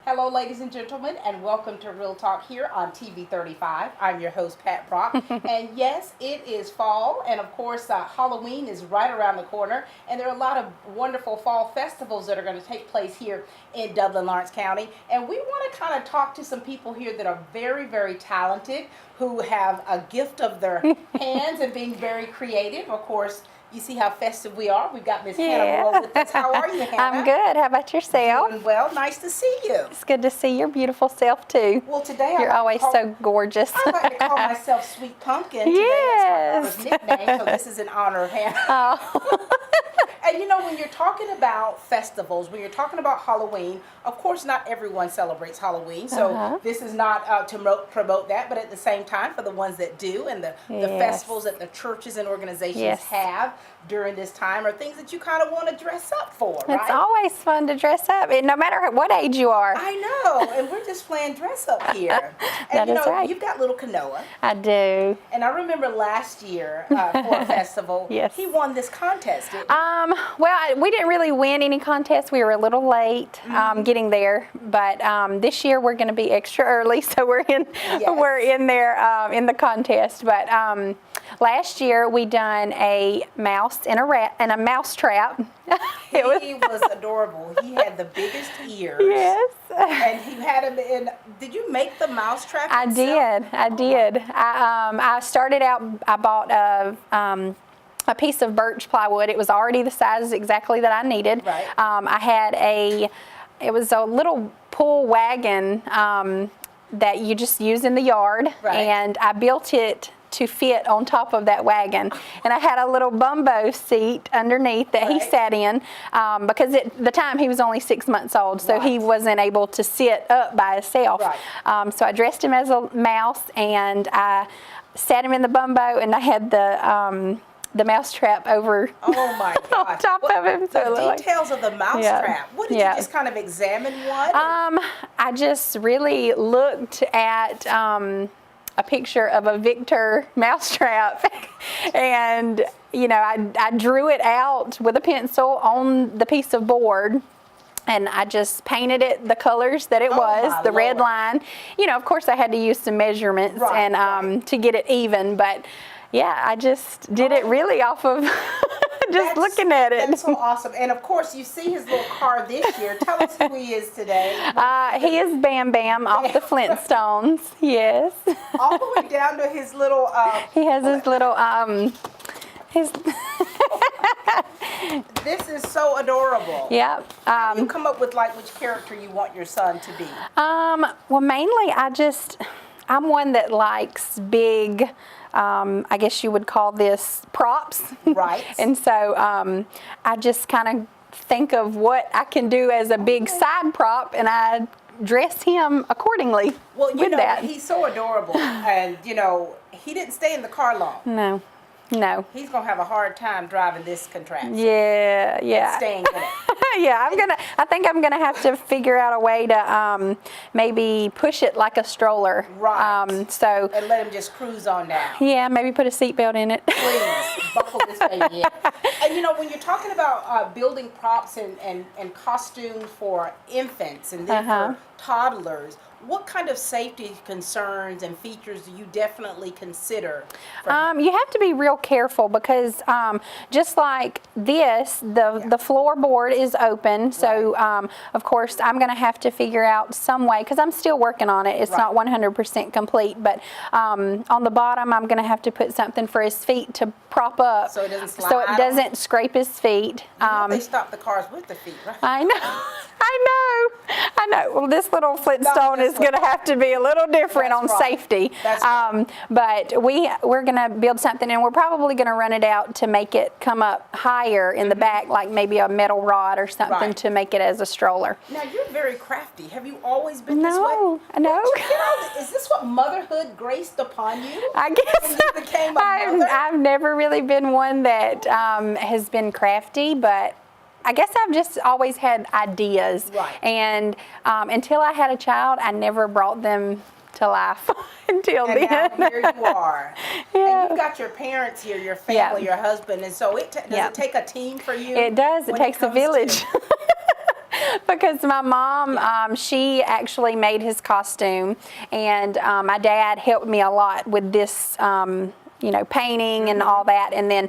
Hello, ladies and gentlemen, and welcome to Real Talk here on TV 35. I'm your host, Pat Brock, and yes, it is fall, and of course, Halloween is right around the corner, and there are a lot of wonderful fall festivals that are going to take place here in Dublin, Lawrence County, and we want to kind of talk to some people here that are very, very talented, who have a gift of their hands and being very creative. Of course, you see how festive we are. We've got Miss Hannah Moore with us. How are you, Hannah? I'm good. How about yourself? Doing well. Nice to see you. It's good to see your beautiful self too. Well, today you're always so gorgeous. I like to call myself Sweet Pumpkin. Yes. Today, that's my daughter's nickname, so this is in honor of Hannah. Oh. And you know, when you're talking about festivals, when you're talking about Halloween, of course, not everyone celebrates Halloween, so this is not to promote that, but at the same time, for the ones that do, and the festivals that the churches and organizations have during this time are things that you kind of want to dress up for, right? It's always fun to dress up, and no matter what age you are. I know, and we're just playing dress up here. And that is right. You've got little Kanoa. I do. And I remember last year for a festival, he won this contest, didn't he? Well, we didn't really win any contests. We were a little late getting there, but this year we're going to be extra early, so we're in there in the contest. But last year we done a mouse and a mouse trap. He was adorable. He had the biggest ears. Yes. And he had him in. Did you make the mouse trap yourself? I did. I started out. I bought a piece of birch plywood. It was already the size exactly that I needed. Right. I had it was a little pull wagon that you just use in the yard, and I built it to fit on top of that wagon, and I had a little bumbo seat underneath that he sat in because at the time he was only 6 months old, so he wasn't able to sit up by himself. So I dressed him as a mouse, and I sat him in the bumbo, and I had the mouse trap over on top of him. So the details of the mouse trap. What did you just kind of examine one? I just really looked at a picture of a Victor mousetrap, and I drew it out with a pencil on the piece of board, and I just painted it the colors that it was, the red line. Of course I had to use some measurements to get it even, but yeah, I just did it really off of just looking at it. That's so awesome. And of course, you see his little car this year. Tell us who he is today. He is Bam Bam off the Flintstones. Yes. All the way down to his little. He has his little. This is so adorable. Yep. How do you come up with which character you want your son to be? Well, mainly I'm one that likes big. I guess you would call this props. Right. And so I just kind of think of what I can do as a big side prop, and I dress him accordingly. Well, he's so adorable, and he didn't stay in the car long. No. He's gonna have a hard time driving this contraption. Yeah. And staying in it. Yeah, I think I'm gonna have to figure out a way to maybe push it like a stroller. Right. And let him just cruise on down. Yeah, maybe put a seatbelt in it. Please buckle this baby in. And when you're talking about building props and costumes for infants and then for toddlers, what kind of safety concerns and features do you definitely consider? You have to be real careful because just like this, the floorboard is open. So, of course, I'm going to have to figure out some way, because I'm still working on it. It's not 100% complete. But on the bottom, I'm going to have to put something for his feet to prop up. So it doesn't slide. So it doesn't scrape his feet. They stop the cars with the feet, right? I know. Well, this little Flintstone is going to have to be a little different on safety. But we're going to build something, and we're probably going to run it out to make it come up higher in the back, like maybe a metal rod or something to make it as a stroller. Now, you're very crafty. Have you always been this way? No. Is this what motherhood graced upon you? I guess when you became a mother? I've never really been one that has been crafty, but I guess I've just always had ideas. Right. And until I had a child, I never brought them to life until then. And now here you are. And you've got your parents here, your family, your husband, and so does it take a team for you? It does. It takes a village. Because my mom, she actually made his costume, and my dad helped me a lot with this, painting and all that. And then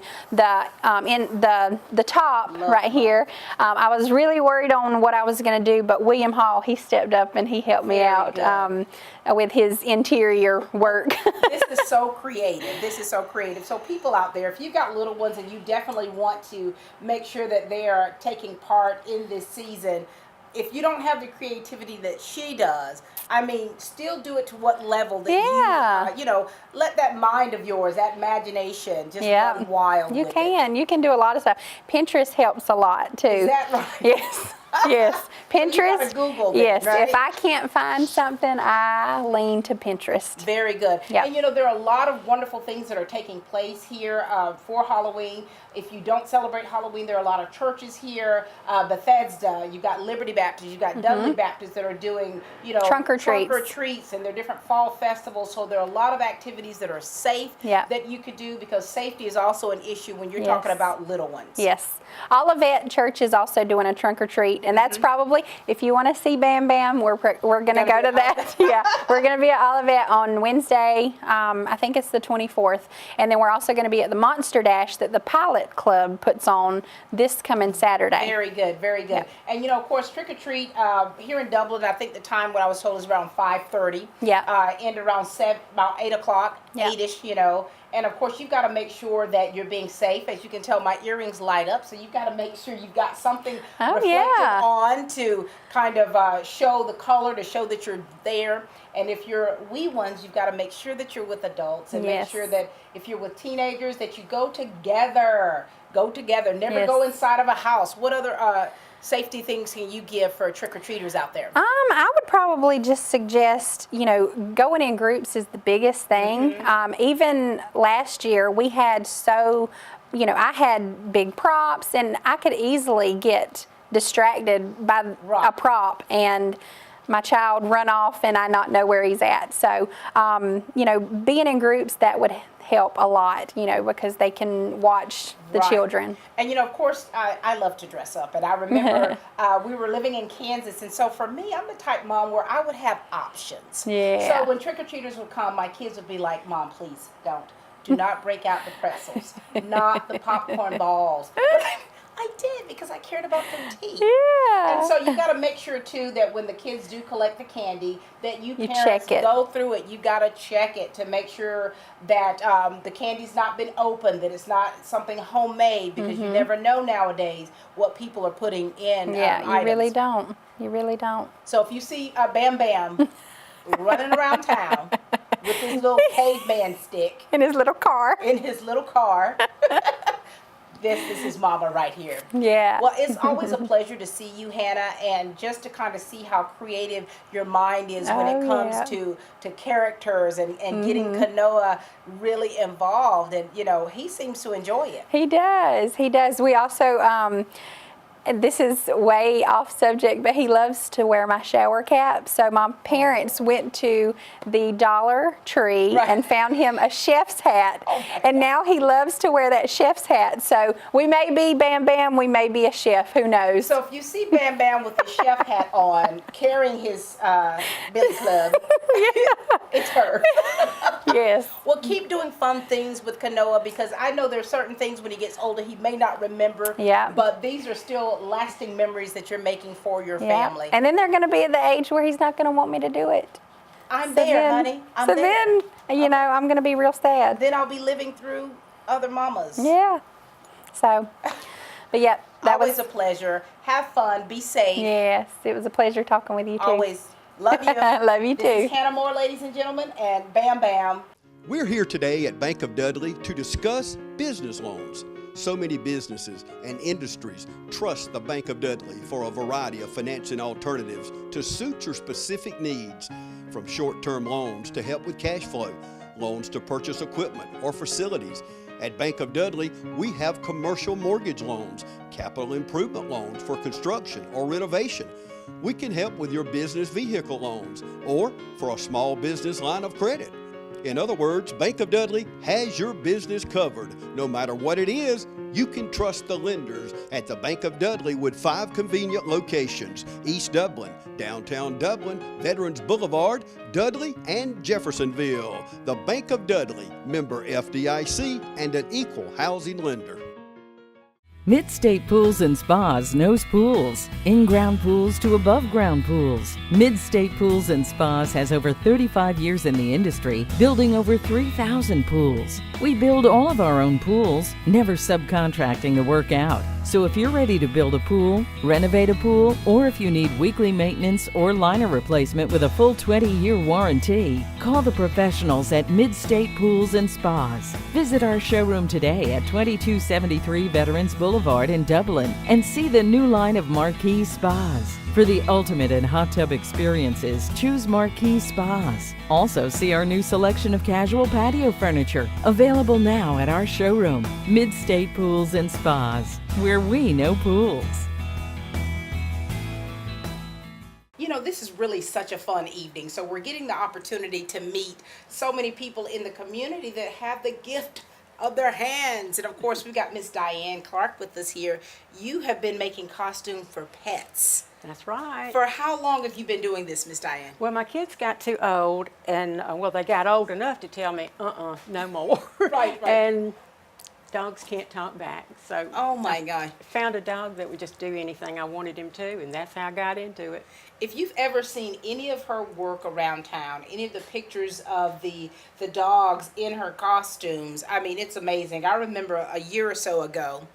in the top right here, I was really worried on what I was going to do, but William Hall, he stepped up and he helped me out with his interior work. This is so creative. This is so creative. So people out there, if you've got little ones and you definitely want to make sure that they are taking part in this season, if you don't have the creativity that she does, I mean, still do it to what level that you let that mind of yours, that imagination, just run wild. You can do a lot of stuff. Pinterest helps a lot too. Is that right? Yes. Yes, Pinterest. You gotta Google it, yes, right? If I can't find something, I lean to Pinterest. Very good. Yep. And there are a lot of wonderful things that are taking place here for Halloween. If you don't celebrate Halloween, there are a lot of churches here. Bethesda, you've got Liberty Baptist, you've got Dudley Baptist that are doing, trunk or treats, and there are different fall festivals. So there are a lot of activities that are safe that you could do, because safety is also an issue when you're talking about little ones. Yes. Olivet Church is also doing a trunk or treat, and that's probably, if you want to see Bam Bam, we're going to go to that. Yeah, we're going to be at Olivet on Wednesday. I think it's the 24th, and then we're also going to be at the Monster Dash that the Pilot Club puts on this coming Saturday. Very good, very good. Yeah. And of course, trick or treat here in Dublin, I think the time what I was told is around 5:30. Yeah. End around about 8 o'clock, 8ish. And of course, you've got to make sure that you're being safe. As you can tell, my earrings light up, so you've got to make sure you've got something reflective on to kind of show the color, to show that you're there. And if you're wee ones, you've got to make sure that you're with adults, and make sure that if you're with teenagers, that you go together. Go together. Never go inside of a house. What other safety things can you give for trick-or-treaters out there? I would probably just suggest, going in groups is the biggest thing. Even last year, we had I had big props, and I could easily get distracted by a prop and my child run off and I not know where he's at. So, being in groups, that would help a lot, because they can watch the children. And, of course, I love to dress up. And I remember we were living in Kansas. And so for me, I'm the type mom where I would have options. Yeah. So when trick-or-treaters would come, my kids would be like, Mom, please don't. Do not break out the pretzels, not the popcorn balls. I did, because I cared about their teeth. Yeah. And so you got to make sure too that when the kids do collect the candy, that you parents go through it. You got to check it to make sure that the candy's not been opened, that it's not something homemade, because you never know nowadays what people are putting in. You really don't. You really don't. So if you see Bam Bam running around town with his little caveman stick in his little car, This is his mama right here. Yeah. Well, it's always a pleasure to see you, Hannah, and just to kind of see how creative your mind is when it comes to characters and getting Kanoa really involved. And, he seems to enjoy it. He does. He does. We also... this is way off subject, but he loves to wear my shower cap. So my parents went to the Dollar Tree and found him a chef's hat. And now he loves to wear that chef's hat. So we may be Bam Bam, we may be a chef, who knows? So if you see Bam Bam with the chef hat on, carrying his billy club, it's her. Yes. Well, keep doing fun things with Kanoa, because I know there's certain things when he gets older he may not remember. Yeah. But these are still lasting memories that you're making for your family. And then they're going to be at the age where he's not going to want me to do it. I'm there, honey. I'm there. Then, I'm going to be real sad. Then I'll be living through other mamas. Yeah. So, but yeah, that was a pleasure. Have fun. Be safe. Yes, it was a pleasure talking with you too. Always. Love you. Love you too. This is Hannah Moore, ladies and gentlemen, and Bam Bam. We're here today at Bank of Dudley to discuss business loans. So many businesses and industries trust the Bank of Dudley for a variety of financing alternatives to suit your specific needs, from short-term loans to help with cash flow, loans to purchase equipment or facilities. At Bank of Dudley, we have commercial mortgage loans, capital improvement loans for construction or renovation. We can help with your business vehicle loans or for a small business line of credit. In other words, Bank of Dudley has your business covered. No matter what it is, you can trust the lenders at the Bank of Dudley with 5 convenient locations: East Dublin, downtown Dublin, Veterans Boulevard, Dudley, and Jeffersonville. The Bank of Dudley, member FDIC, and an equal housing lender. Mid-State Pools and Spas knows pools, in-ground pools to above-ground pools. Mid-State Pools and Spas has over 35 years in the industry, building over 3,000 pools. We build all of our own pools, never subcontracting the work out. So if you're ready to build a pool, renovate a pool, or if you need weekly maintenance or liner replacement with a full 20-year warranty, call the professionals at Mid-State Pools and Spas. Visit our showroom today at 2273 Veterans Boulevard in Dublin and see the new line of Marquee Spas. For the ultimate in hot tub experiences, choose Marquee Spas. Also see our new selection of casual patio furniture, available now at our showroom, Mid-State Pools and Spas, where we know pools. You know, this is really such a fun evening. So we're getting the opportunity to meet so many people in the community that have the gift of their hands. And of course, we've got Miss Diane Clark with us here. You have been making costumes for pets. That's right. For how long have you been doing this, Miss Diane? Well, my kids got too old, and well, they got old enough to tell me, no more. Right. And dogs can't talk back. So Oh my God. found a dog that would just do anything I wanted him to, and that's how I got into it. If you've ever seen any of her work around town, any of the pictures of the dogs in her costumes, I mean, it's amazing. I remember a year or so ago,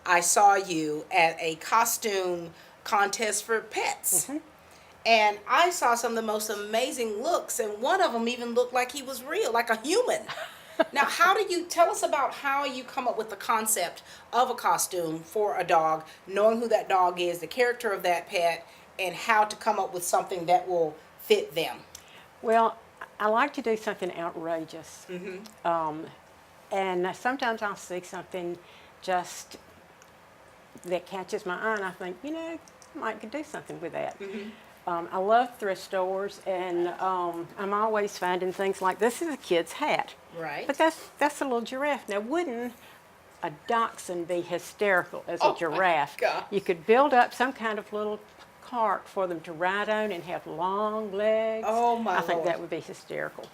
I saw you at a costume contest for pets. Mm-hmm. And I saw some of the most amazing looks, and one of them even looked like he was real, like a human. Now, how do you tell us about how you come up with the concept of a costume for a dog, knowing who that dog is, the character of that pet, and how to come up with something that will fit them? Well, I like to do something outrageous. And sometimes I'll see something just that catches my eye, and I think, you know, I might could do something with that. I love thrift stores, and I'm always finding things like this is a kid's hat. Right. But that's a little giraffe. Now, wouldn't a dachshund be hysterical as a Oh, my giraffe? gosh. You could build up some kind of little cart for them to ride on and have long legs. Oh, my I think Lord. that would be hysterical.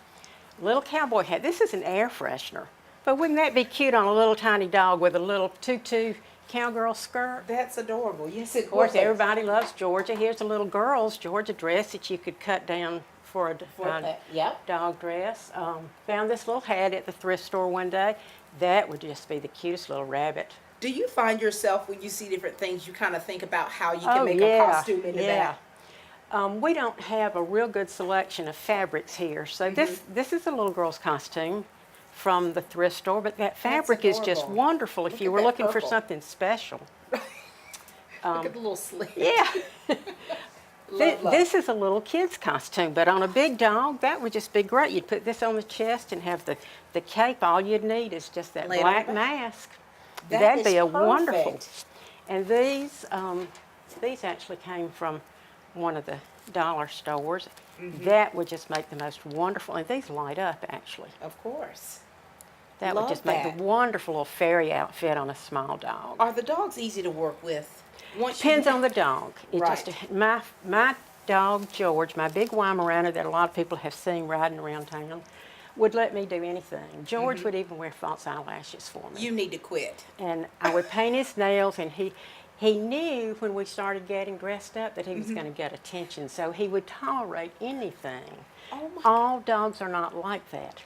Little cowboy hat. This is an air freshener. But wouldn't that be cute on a little tiny dog with a little tutu cowgirl skirt? That's adorable. Yes, it Of course, was. everybody loves Georgia. Here's a little girl's Georgia dress that you could cut down for a Yep. dog dress. Found this little hat at the thrift store one day. That would just be the cutest little rabbit. Do you find yourself, when you see different things, you kind of think about how you can make a costume into that? We don't have a real good selection of fabrics here. So this is a little girl's costume from the thrift store, but that fabric is just adorable. wonderful if Look you at were that looking for purple. something special. Look at the little slit. Yeah. Love. This is a little kid's costume, but on a big dog, that would just be great. You'd put this on the chest and have the cape. All you'd need is just that Lay it on black the back. mask. That That'd is be a wonderful. perfect. And these actually came from one of the dollar stores. That would just make the most wonderful, and these light up actually. Of course. That Love would just make that. the wonderful little fairy outfit on a small dog. Are the dogs easy to work with? Depends on the dog. It Right. just my dog George, my big Weimaraner that a lot of people have seen riding around town, would let me do anything. George would even wear false eyelashes for me. You need to quit. And I would paint his nails, and he knew when we started getting dressed up that he was going to get attention, so he would tolerate anything. Oh my All dogs are not like that.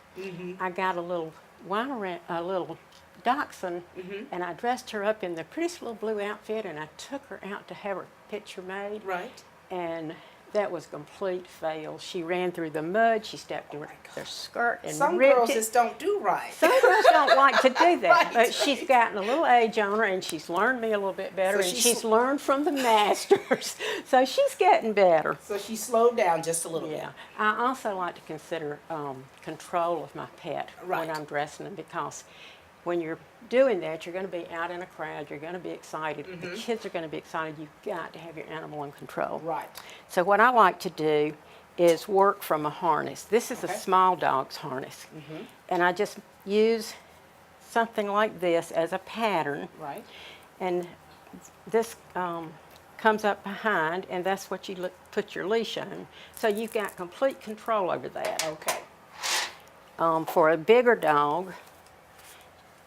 I got a little a little dachshund, and I dressed her up in the prettiest little blue outfit, and I took her out to have her picture made. Right. And that was a complete fail. She ran through the mud, she stepped in her skirt and Some ripped girls it. just don't do right. Some girls don't like to do that, Right, but she's right. gotten a little age on her, and she's learned me a little bit better, So and she's she's learned from the masters. So she's getting better. So she slowed down just a little Yeah. I also like to consider control of my pet Right. when I'm dressing them, because when you're doing that, you're going to be out in a crowd, you're going to be excited, the kids are going to be excited, you've got to have your animal in control. bit. Right. So what I like to do is work from a harness. This is a small dog's harness. And I just use something like this as a pattern. Right. And this comes up behind, and that's what you put your leash on. So you've got complete control over that. Okay. For a bigger dog,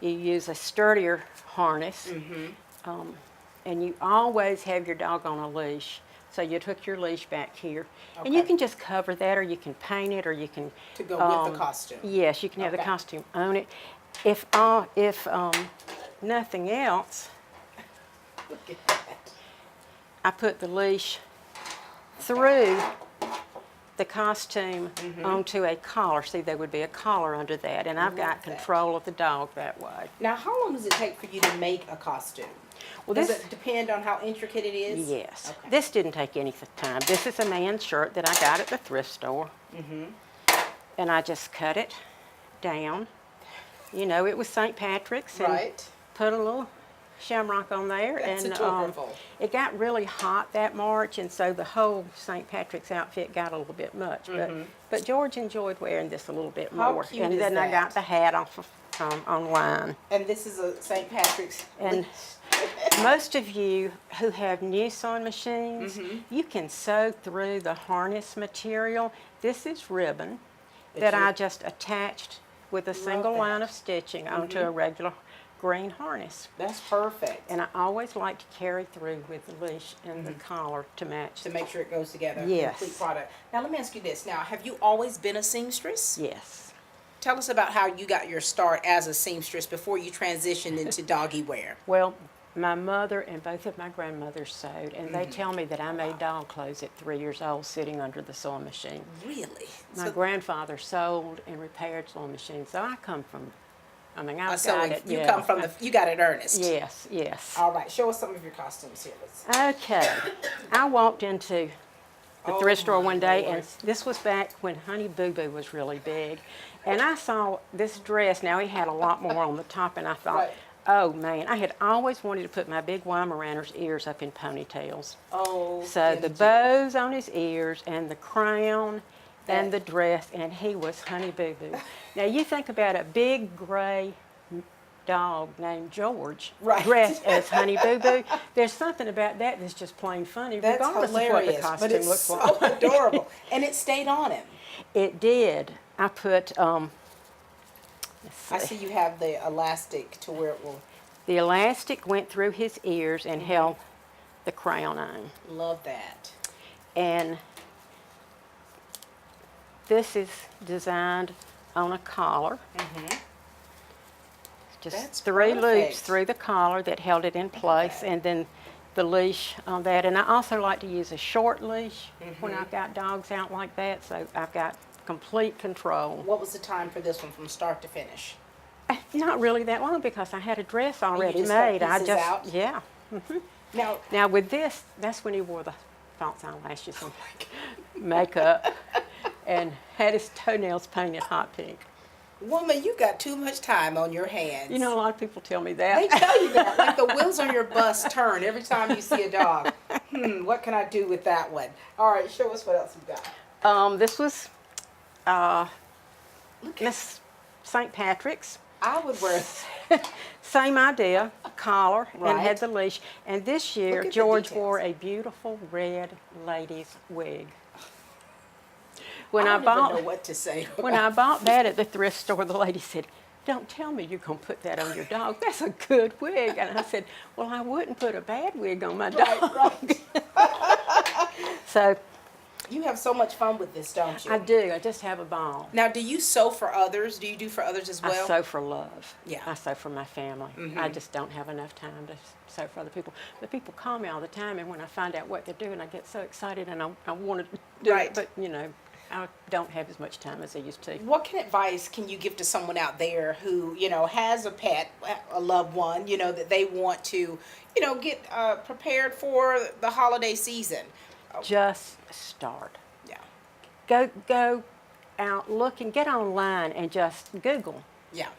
you use a sturdier harness. And you always have your dog on a leash. So you took your leash back here. And you Okay. can just cover that, or you can paint it, or you can... To go with the costume. Yes, you can have the Okay. costume on it. If nothing else, Look at that. I put the leash through the costume onto a collar. See, there would be a collar under that, and I've got control of the dog that way. Now, how long does it take for you to make a costume? Well, Does this, it depend on how intricate it is? yes, Okay. this didn't take any time. This is a man's shirt that I got at the thrift store, and I just cut it down. You know, it was St. Patrick's, and Right. put a little shamrock on there. That's and adorable. It got really hot that March, and so the whole St. Patrick's outfit got a little bit much. But George enjoyed wearing this a little bit How more. cute and is then I that? got the hat off of, online. And this is a St. Patrick's. And most of you who have new sewing machines, you can sew through the harness material. This is ribbon that I just attached with a single line of stitching onto a regular green harness. That's perfect. And I always like to carry through with the leash and the collar to match. To make sure it goes together. Yes. Complete product. Now, let me ask you this. Now, have you always been a seamstress? Yes. Tell us about how you got your start as a seamstress before you transitioned into doggy wear. Well, my mother and both of my grandmothers sewed, and they tell me that I made dog clothes at 3 years old sitting under the sewing machine. Really? My grandfather sold and repaired sewing machines, so I come from, I've so got it. you yeah. come from you got it earnest. Yes, yes. All right, show us some of your costumes here. Let's. Okay. I walked into the thrift store one day, Lord. and this was back when Honey Boo Boo was really big. And I saw this dress. Now, he had a lot more on the top, and I thought, Right. oh, man, I had always wanted to put my big Weimaranner's ears up in ponytails. Oh. So the bows on his ears and the crown and the dress, and he was Honey Boo Boo. Now, you think about a big gray dog named George Right. dressed as Honey Boo Boo. There's something about that that's just plain funny, That's regardless hilarious, of what the costume but it's looks so like. adorable, and it stayed on him. It did. I put, let's I see. see you have the elastic to where it will. The elastic went through his ears and held the crown on. Love that. And this is designed on a collar. Just That's three perfect. loops through the collar that held it in place, and then the leash on that. And I also like to use a short leash when I've got dogs out like that, so I've got complete control. What was the time for this one from start to finish? Not really that long, because I had a dress already just cut made. I pieces just, out? yeah. Now, Now with this, that's when he wore the false eyelashes and makeup and had his toenails painted hot pink. woman, you got too much time on your hands. You know, a lot of people tell me They that. tell you that, like the wheels on your bus turn every time you see a dog. What can I do with that one? All right, show us what else you got. This was Miss St. Patrick's. I would wear. Same idea, collar, and Right. had the leash. And this Look year, at the George details. wore a beautiful red lady's wig. When I I, don't even bought know what to say. when I bought that at the thrift store, the lady said, "Don't tell me you're going to put that on your dog. That's a good wig." And I said, "Well, I wouldn't put a bad wig on my dog." Right. So You have so much fun with this, don't you? I do. I just have a ball. Now, do you sew for others? Do you do for others as well? I sew for love. Yeah. I sew for my family. I just don't have enough time to sew for other people. But people call me all the time, and when I find out what they're doing, I get so excited, and I want to do Right. it. But, you know, I don't have as much time as I used to. What kind of advice can you give to someone out there who, has a pet, a loved one, that they want to, get prepared for the holiday season? Just start. Yeah. Go out, look, and get online and just Google Yeah.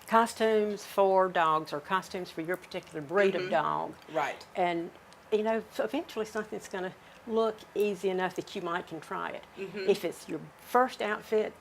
costumes for dogs or costumes for your particular breed of dog. Right. And, so eventually something's going to look easy enough that you might can try it. If it's your first outfit,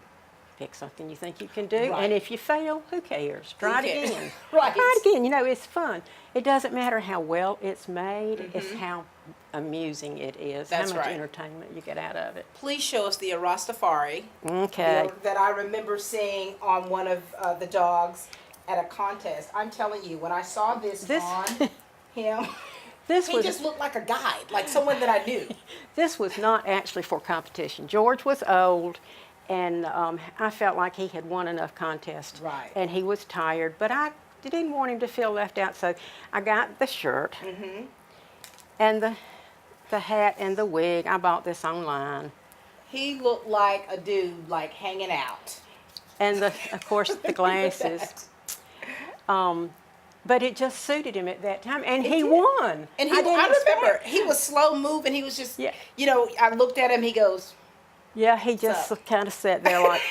pick something you think you can do. Right. And if you fail, who cares? Try it cares? again. Right. Try it again. You know, it's fun. It doesn't matter how well it's made. It's how amusing it is. That's how much right. entertainment you get out of it. Please show us the Rastafari Okay. that I remember seeing on one of the dogs at a contest. I'm telling you, when I saw this on him, he was just looked like a guide, like someone that I knew. This was not actually for competition. George was old, and I felt like he had won enough contests. Right. And he was tired, but I didn't want him to feel left out, so I got the shirt and the hat and the wig. I bought this online. He looked like a dude, like hanging out. And, of course, the glasses. But it just suited him at that time, and he won. And I remember, he was slow moving. He was just, Yeah. you know, I looked at him, he goes, Yeah, he just kind of sat there like,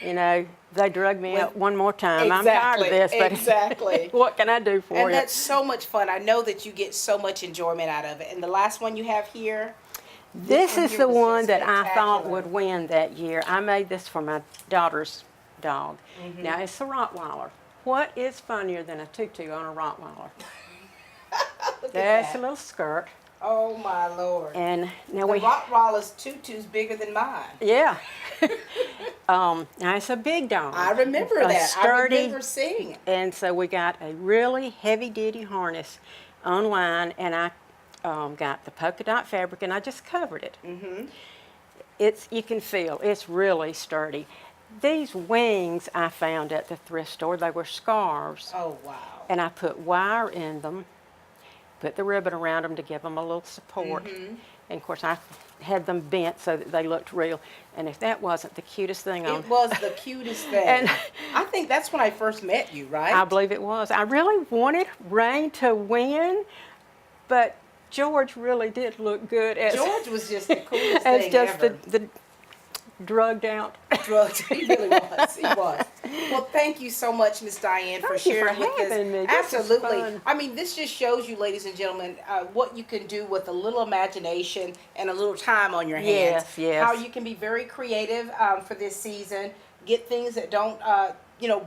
you know, they drug me up one more time. I'm tired of this, but exactly. what can I do for And you? that's so much fun. I know that you get so much enjoyment out of it. And the last one you have here, This one is here the was one just that I thought spectacular. would win that year. I made this for my daughter's dog. Now, it's a Rottweiler. What is funnier than a tutu on a Rottweiler? look That's at a that. little skirt. Oh my Lord. And now The we, Rottweiler's tutu's bigger than mine. yeah. Now it's a big dog. I remember A that. sturdy, I remember seeing it. And so we got a really heavy-duty harness online, and I got the polka dot fabric, and I just covered it. You can feel it's really sturdy. These wings I found at the thrift store. They were scarves, Oh wow. and I put wire in them, put the ribbon around them to give them a little support. And of course, I had them bent so that they looked real. And if that wasn't the cutest thing on, It was the cutest thing. And- I think that's when I first met you, right? I believe it was. I really wanted Rain to win, but George really did look good as George was just the coolest as thing just ever. the drugged out. Drugs. He really was. He was. Well, thank you so much, Miss Diane, for Thank you for sharing with us. having me. This was Absolutely. fun. I mean, this just shows you, ladies and gentlemen, what you can do with a little imagination and a little time on your hands. Yes, yes. How you can be very creative for this season. Get things that don't,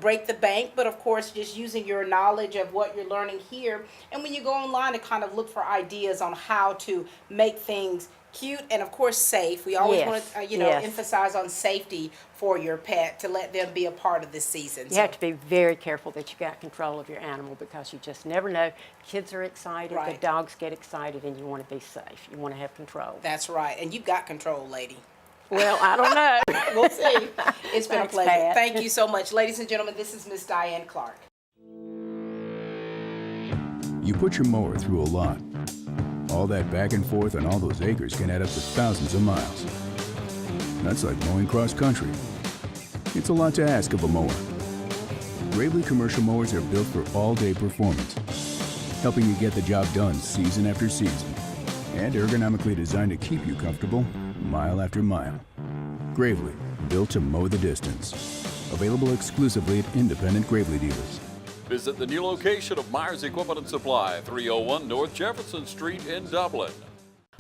break the bank, but of course, just using your knowledge of what you're learning here. And when you go online to kind of look for ideas on how to make things cute and of course safe. We always Yes, want to yes. emphasize on safety for your pet to let them be a part of this season. You have to be very careful that you got control of your animal because you just never know. Kids are excited, Right. the dogs get excited, and you want to be safe. You want to have control. That's right. And you've got control, lady. Well, I don't know. We'll see. It's been a Thanks, pleasure. Pat. Thank you so much. Ladies and gentlemen, this is Miss Diane Clark. You put your mower through a lot. All that back and forth on all those acres can add up to thousands of miles. That's like mowing cross country. It's a lot to ask of a mower. Gravely commercial mowers are built for all-day performance, helping you get the job done season after season, and ergonomically designed to keep you comfortable mile after mile. Gravely, built to mow the distance. Available exclusively at independent Gravely dealers. Visit the new location of Myers Equipment and Supply, 301 North Jefferson Street in Dublin.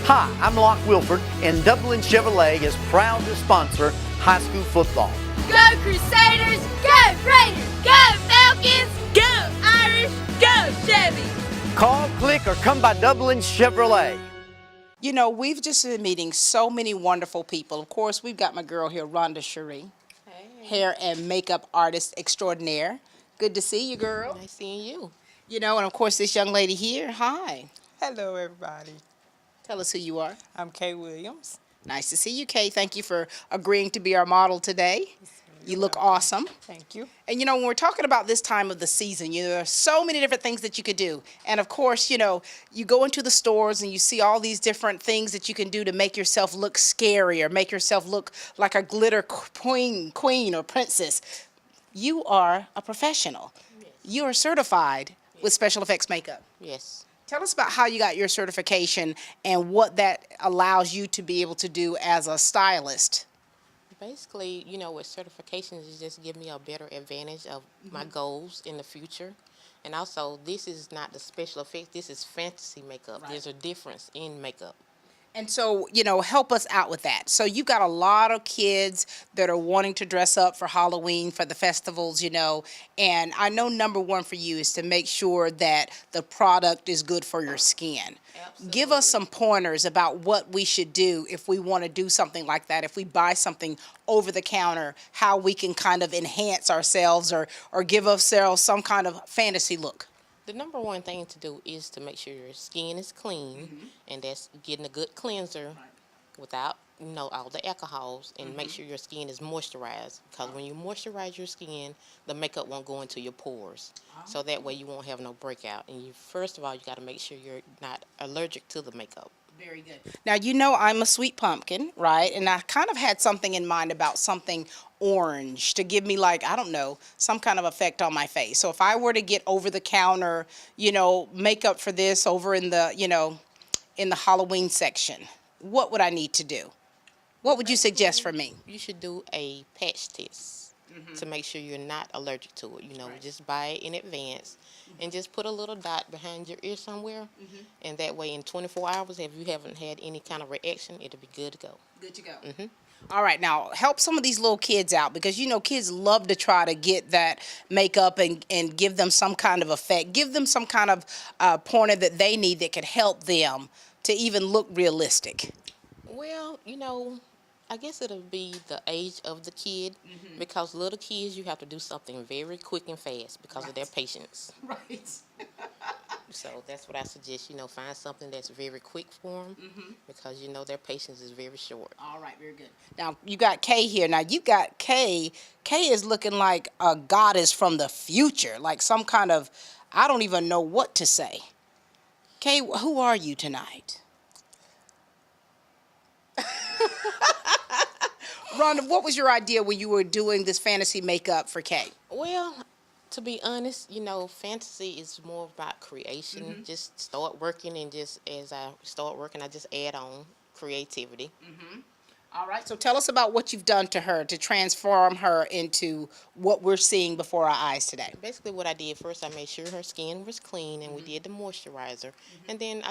Hi, I'm Locke Wilford, and Dublin Chevrolet is proud to sponsor high school football. Go Crusaders! Go Raiders! Go Falcons! Go Irish! Go Chevy! Call, click, or come by Dublin Chevrolet. You know, we've just been meeting so many wonderful people. Of course, we've got my girl here, Rhonda Cherie, hair and makeup artist extraordinaire. Good to see you, girl. Nice seeing you. You know, and of course, this young lady here. Hi. Hello, everybody. Tell us who you are. I'm Kay Williams. Nice to see you, Kay. Thank you for agreeing to be our model today. You look awesome. Thank you. And you know, when we're talking about this time of the season, there are so many different things that you could do. And of course, you go into the stores and you see all these different things that you can do to make yourself look scary or make yourself look like a glitter queen or princess. You are a professional. Yes. You are certified with special effects makeup. Yes. Tell us about how you got your certification and what that allows you to be able to do as a stylist. Basically, with certifications, it just give me a better advantage of my goals in the future. And also, this is not the special effects, this is fantasy makeup. Right. There's a difference in makeup. And so, help us out with that. So you've got a lot of kids that are wanting to dress up for Halloween, for the festivals, and I know number one for you is to make sure that the product is good for your skin. Absolutely. Give us some pointers about what we should do if we want to do something like that. If we buy something over the counter, how we can kind of enhance ourselves or give ourselves some kind of fantasy look. The number one thing to do is to make sure your skin is clean, and that's getting a good cleanser without, all the alcohols, and make sure your skin is moisturized, because when you moisturize your skin, the makeup won't go into your pores. So that way you won't have no breakout. And first of all, you got to make sure you're not allergic to the makeup. Very good. Now, I'm a sweet pumpkin, right? And I kind of had something in mind about something orange to give me, I don't know, some kind of effect on my face. So if I were to get over the counter, makeup for this over in the, in the Halloween section, what would I need to do? What would you suggest for me? You should do a patch test to make sure you're not allergic to it. Just buy it in advance and just put a little dot behind your ear somewhere. And that way in 24 hours, if you haven't had any kind of reaction, it'll be good to go. Good to go. All right, now help some of these little kids out, because kids love to try to get that makeup and give them some kind of effect. Give them some kind of pointer that they need that could help them to even look realistic. Well, I guess it'll be the age of the kid, because little kids, you have to do something very quick and fast because of their patience. Right. So that's what I suggest, find something that's very quick for them, because their patience is very short. All right, very good. Now, you got Kay here. Now, you got Kay. Kay is looking like a goddess from the future, like some kind of, I don't even know what to say. Kay, who are you tonight? Rhonda, what was your idea when you were doing this fantasy makeup for Kay? Well, to be honest, fantasy is more about creation. Just start working, and just as I start working, I just add on creativity. All right, so tell us about what you've done to her to transform her into what we're seeing before our eyes today. Basically what I did first, I made sure her skin was clean, and we did the moisturizer. And then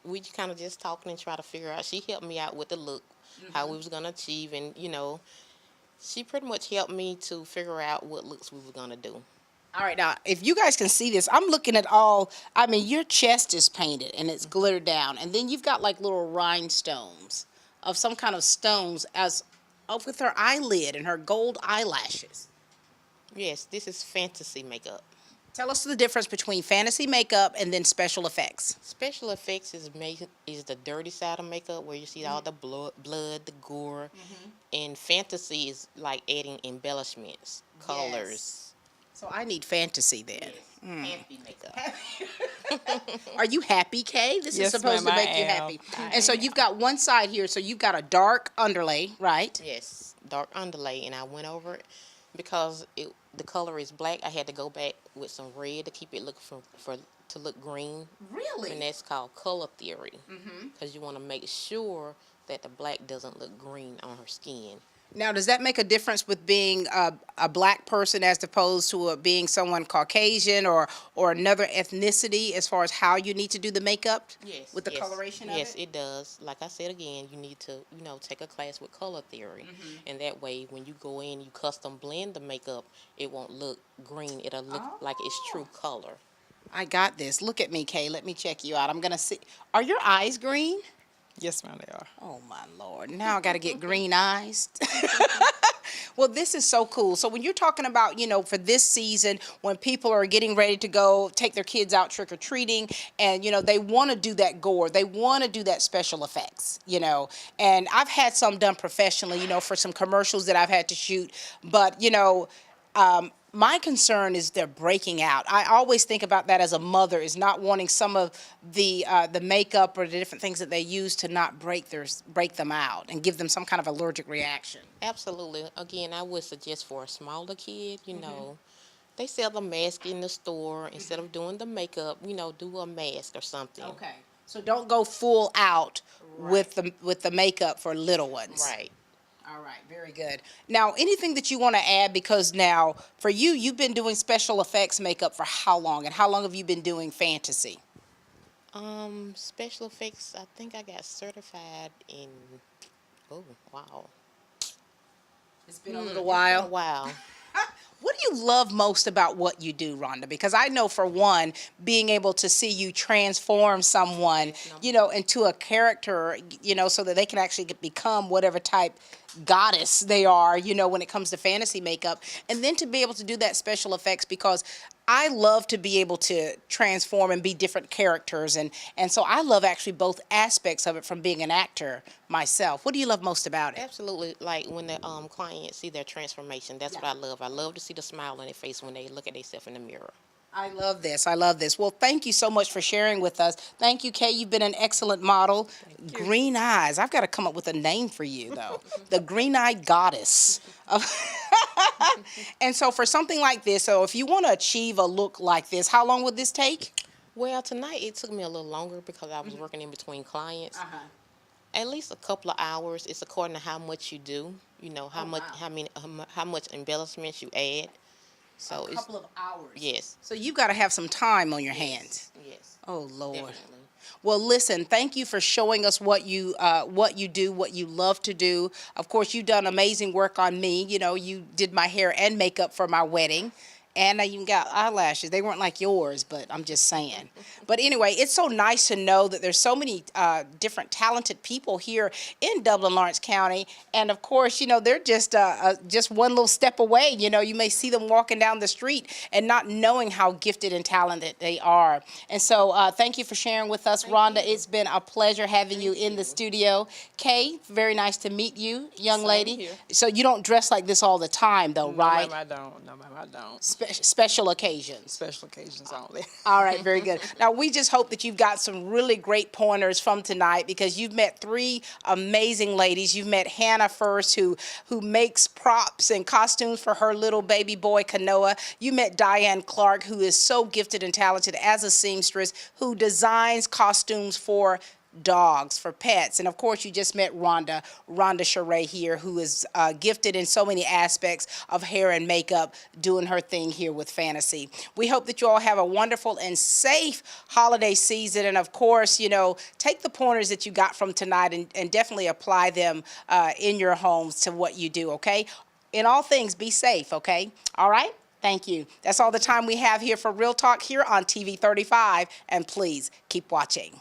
we kind of just talking and try to figure out, she helped me out with the look, how we was going to achieve, and she pretty much helped me to figure out what looks we were going to do. All right, now, if you guys can see this, I'm looking at your chest is painted and it's glittered down, and then you've got like little rhinestones of some kind of stones with her eyelid and her gold eyelashes. Yes, this is fantasy makeup. Tell us the difference between fantasy makeup and then special effects. Special effects is the dirty side of makeup, where you see all the blood, the gore, and fantasy is like adding embellishments, colors. Yes. So I need fantasy then. Yes. Happy makeup. Are you happy, Kay? This Yes, is supposed to ma'am, make you happy. And so you've got one side here, so you've got a dark underlay, right? Yes, dark underlay, and I went over it because the color is black. I had to go back with some red to keep it look to look green. Really? And that's called color theory, because you want to make sure that the black doesn't look green on her skin. Now, does that make a difference with being a black person as opposed to being someone Caucasian or another ethnicity as far as how you need to do the makeup? Yes. With the coloration of it? Yes, it does. Like I said again, you need to, take a class with color theory. And that way, when you go in, you custom blend the makeup, it won't look green. It'll look like it's true color. I got this. Look at me, Kay. Let me check you out. I'm going to see. Are your eyes green? Yes, ma'am, they are. Oh, my Lord. Now I got to get green eyes. Well, this is so cool. So when you're talking about, for this season, when people are getting ready to go take their kids out trick-or-treating and, they want to do that gore, they want to do that special effects, and I've had some done professionally, for some commercials that I've had to shoot. But, my concern is they're breaking out. I always think about that as a mother, is not wanting some of the makeup or the different things that they use to not break them out and give them some kind of allergic reaction. Absolutely. Again, I would suggest for a smaller kid, they sell the mask in the store. Instead of doing the makeup, do a mask or something. Okay. So don't go full out with the makeup for little ones. Right. All right, very good. Now, anything that you want to add, because now, for you, you've been doing special effects makeup for how long? And how long have you been doing fantasy? Special effects, I think I got certified in, oh, wow. It's been a little It's been while. a while. What do you love most about what you do, Rhonda? Because I know, for one, being able to see you transform someone, into a character, so that they can actually become whatever type goddess they are, when it comes to fantasy makeup. And then to be able to do that special effects, because I love to be able to transform and be different characters. And so I love actually both aspects of it from being an actor myself. What do you love most about it? Absolutely. Like when the clients see their transformation, that's what I love. I love to see the smile on their face when they look at themselves in the mirror. I love this. I love this. Well, thank you so much for sharing with us. Thank you, Kay. You've been an excellent model. Green Eyes. I've got to come up with a name for you, though. The Green Eyed Goddess. And so for something like this, so if you want to achieve a look like this, how long would this take? Well, tonight it took me a little longer because I was working in between clients. At least a couple of hours. It's according to how much you do. How much embellishments you add. So A couple of hours. Yes. So you've got to have some time on your hands. Yes. Oh, Lord. Definitely. Well, listen, thank you for showing us what you do, what you love to do. Of course, you've done amazing work on me. You did my hair and makeup for my wedding. And I even got eyelashes. They weren't like yours, but I'm just saying. But anyway, it's so nice to know that there's so many different talented people here in Dublin, Lawrence County. And of course, they're just one little step away. You may see them walking down the street and not knowing how gifted and talented they are. And so thank you for sharing with us, Rhonda. It's been a pleasure having you in the studio. Kay, very nice to meet you, young lady. here. So you don't dress like this all the time, though, right? No, ma'am, I don't. No, ma'am, I don't. Special occasions. Special occasions only. All right, very good. Now, we just hope that you've got some really great pointers from tonight, because you've met three amazing ladies. You've met Hannah first, who makes props and costumes for her little baby boy, Kanoa. You met Diane Clark, who is so gifted and talented as a seamstress, who designs costumes for dogs, for pets. And of course, you just met Rhonda Sheree here, who is gifted in so many aspects of hair and makeup, doing her thing here with Fantasy. We hope that you all have a wonderful and safe holiday season. And of course, take the pointers that you got from tonight and definitely apply them in your homes to what you do, okay? In all things, be safe, okay? All right? Thank you. That's all the time we have here for Real Talk here on TV 35. And please keep watching.